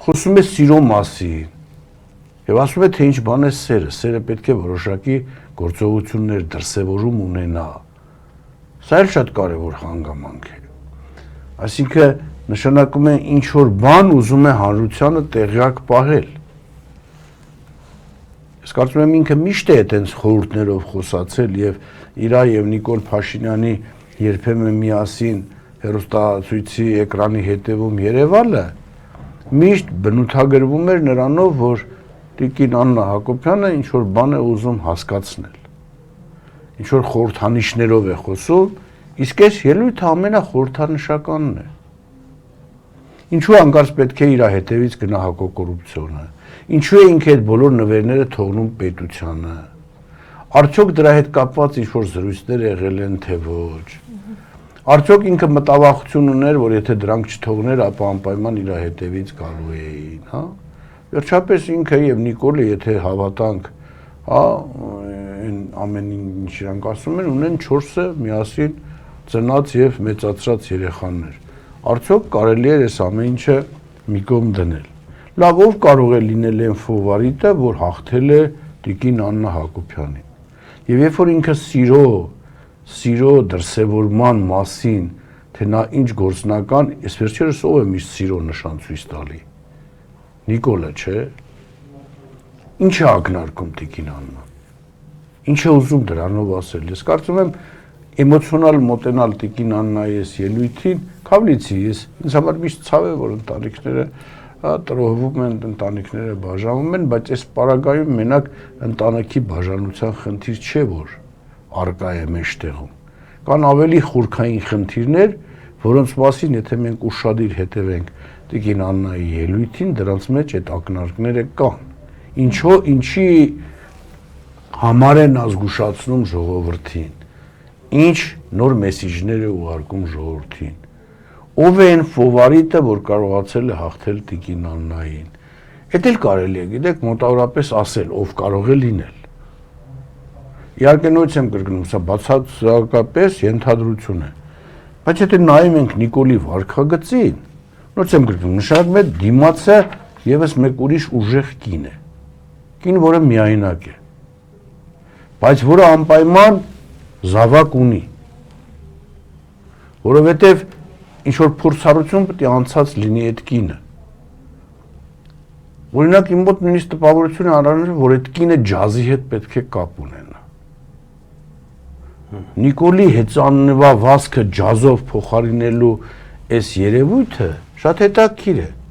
խոսում է սիրո մասին եւ ասում է թե ինչ բան է սերը պետք է որոշակի գործողություններ դրսևորում ունենա։ Սա էլ շատ կարևոր հանգամանք է։ Այսինքն նշանակում է ինչ որ բան ուզում է հանրությանը տեղյակ պահել։ Ես կարծում եմ ինքը միշտ է այդպես խորհուրդներով խոսացել եւ իրա եւ Նիկոլ Փաշինյանի երբեմն միասին հեռուստացույցի էկրանի հետևում Երևանը միշտ բնութագրվում էր նրանով, որ Տիկին Աննա Հակոբյանը ինչ որ բան է ուզում հասկացնել։ Ինչ որ խորհրդանիշներով է խոսում, իսկ այս ելույթը ամենախորհրդանշականն է։ Ինչու անկարծ պետք է իր հետևից գնա հակակոռուպցիոնը։ Ինչու է ինքը այդ բոլոր նվերները թողնում պետությանը։ Արդյոք դրա հետ կապված ինչ որ զրույցներ եղել են թե ոչ։ Արդյոք ինքը մտավախություն ուներ, որ եթե դրանք չթողներ, ապա անպայման իր հետևից գալու էին, հա։ Վերջապես ինքը եւ Նիկոլը, եթե հավատանք, հա, այն ամենին ինչ իրանք ասում են, ունեն 4-ը միասին ծնած եւ մեծացրած երեխաներ։ Արդյոք կարելի է այս ամեն ինչը մի կողմ դնել։ Լավ, ով կարող է լինել այն ֆովարիտը, որ հաղթել է Տիկին Աննա Հակոբյանին։ Եվ երբ որ ինքը սիրո դրսևորման մասին, թե նա ինչ գործնական, ես վերջերս ով է միշտ սիրո նշան ցույց տալի։ Նիկոլը, չէ։ Ինչ է ակնարկում Տիկին Աննան։ Ինչ է ուզում դրանով ասել։ Ես կարծում եմ էմոցիոնալ մոտենալ Տիկին Աննայի այս ելույթին, Քավլիցի, ինձ համար միշտ ցավ է, որ ընտանիքները տրոհվում են, ընտանիքները բաժանվում են, բայց այս պարագայում մենակ ընտանիքի բաժանության խնդիր չէ, որ արկա է մեջտեղում։ Կան ավելի խորքային խնդիրներ, որոնց մասին եթե մենք ուշադիր հետևենք Տիկին Աննայի ելույթին, դրանց մեջ այդ ակնարկները կան։ Ինչի համար են ազգուշացնում ժողովրդին, ինչ նոր մեսիջներ է ուղարկում ժողովրդին, ով է այն ֆովարիտը, որ կարողացել է հաղթել Տիկին Աննային։ Էդ էլ կարելի է, գիտեք, մոտավորապես ասել, ով կարող է լինել։ Իհարկե նույնիսկ եմ կրկնում, սա բացարձակապես ենթադրություն է։ Բայց եթե նայում ենք Նիկոլի վարքագծին, նույնիսկ եմ կրկնում, նշանակում է դիմացը եւս մեկ ուրիշ ուժեղ կին է։ Կին, որը միայնակ է, բայց որը անպայման զավակ ունի, որովհետև ինչ որ փորձառություն պետք է անցած լինի այդ կինը։ Օրինակ իմ մոտ նույնիսկ տպավորություն է առանձնացել, որ այդ կինը ջազի հետ պետք է կապ ունենա։ Նիկոլի հեծանվավազքը ջազով փոխարինելու այս երևույթը շատ հետաքրքիր է։